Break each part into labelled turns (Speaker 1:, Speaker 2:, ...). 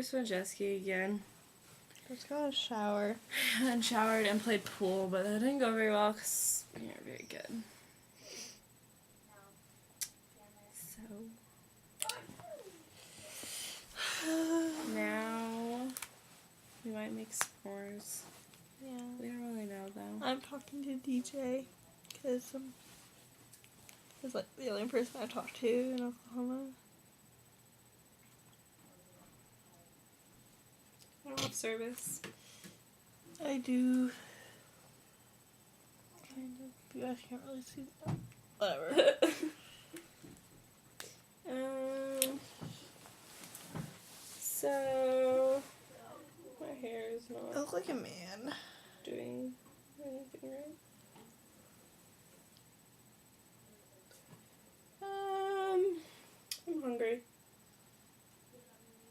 Speaker 1: just went jet ski again.
Speaker 2: Just got a shower.
Speaker 1: And showered and played pool, but that didn't go very well because we weren't very good. So now we might make s'mores.
Speaker 2: Yeah.
Speaker 1: We don't really know though.
Speaker 2: I'm talking to DJ because he's like the only person I talk to in Oklahoma.
Speaker 1: I don't have service.
Speaker 2: I do. Kind of. You guys can't really see that. Whatever.
Speaker 1: So my hair is
Speaker 2: I
Speaker 1: not
Speaker 2: look like a man.
Speaker 1: doing anything right. I'm hungry.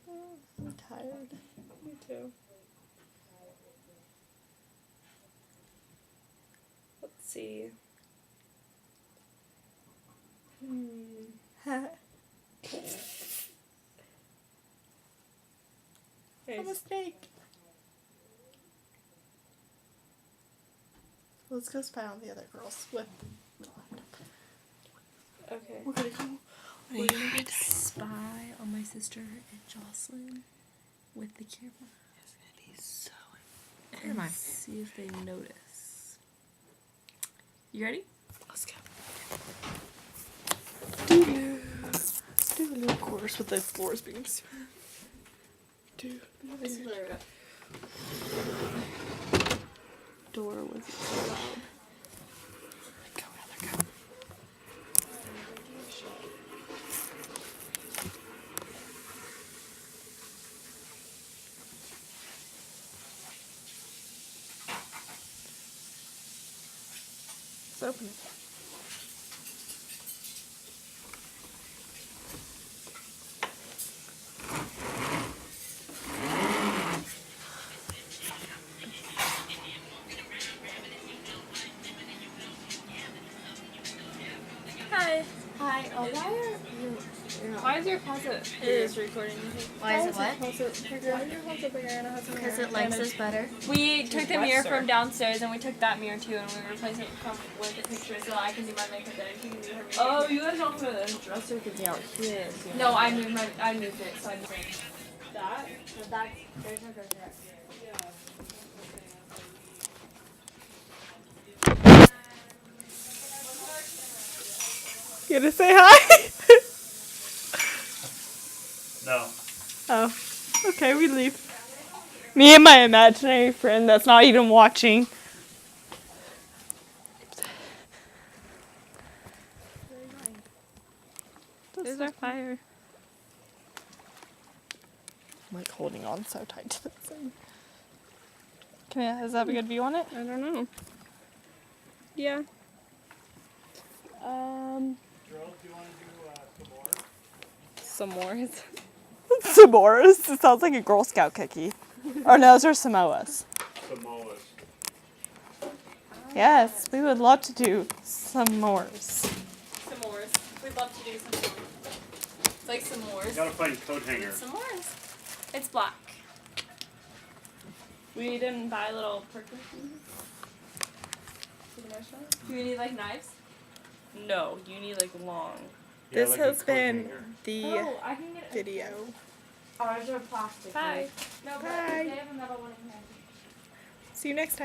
Speaker 2: I'm tired.
Speaker 1: Me too. Let's see.
Speaker 2: I'm a snake. Let's go spy on the other girls with the laptop.
Speaker 1: Okay.
Speaker 2: We're gonna go.
Speaker 1: We're gonna spy on my sister and Jocelyn with the camera.
Speaker 2: It's gonna be so.
Speaker 1: And see if they notice. You ready?
Speaker 2: Let's go. Let's do a little chorus with the floors being. Door was so loud. Go, Heather, go. Let's open it.
Speaker 1: Hi.
Speaker 3: Hi. Oh,
Speaker 1: Why is your closet?
Speaker 2: It is recording.
Speaker 3: why is it what?
Speaker 2: Because
Speaker 3: Because it likes us better.
Speaker 1: We took the mirror from downstairs and we took that mirror too and we replaced it with a picture so I can do my makeup there and she can do her makeup.
Speaker 4: Oh, you guys don't put a dresser thing out here.
Speaker 1: No, I moved it so I moved
Speaker 4: That?
Speaker 3: So that's, there's no dresser.
Speaker 2: You gonna say hi?
Speaker 5: No.
Speaker 2: Oh. Okay, we leave. Me and my imaginary friend that's not even watching. There's our fire. I'm like holding on so tight to this thing. Does that have a good view on it?
Speaker 1: I don't know. Yeah.
Speaker 5: Girls, do you want to do some more?
Speaker 1: S'mores.
Speaker 2: S'mores. It sounds like a Girl Scout cookie. Or no, those are Samoas.
Speaker 5: Samoas.
Speaker 2: Yes, we would love to do s'mores.
Speaker 1: S'mores. We'd love to do some s'mores. It's like s'mores.
Speaker 5: You gotta find coat hanger.
Speaker 1: S'mores. It's black. We didn't buy little prickly things for the marshmallows. Do you need like knives?
Speaker 4: No, you need like long.
Speaker 5: Yeah,
Speaker 2: This
Speaker 5: like a
Speaker 2: has
Speaker 5: coat
Speaker 2: been
Speaker 5: hanger.
Speaker 2: the
Speaker 1: Oh, I can get
Speaker 2: video.
Speaker 3: Ours are plastic.
Speaker 1: Bye. No, but
Speaker 2: Bye.
Speaker 1: they have a metal one in here.
Speaker 2: See you next time.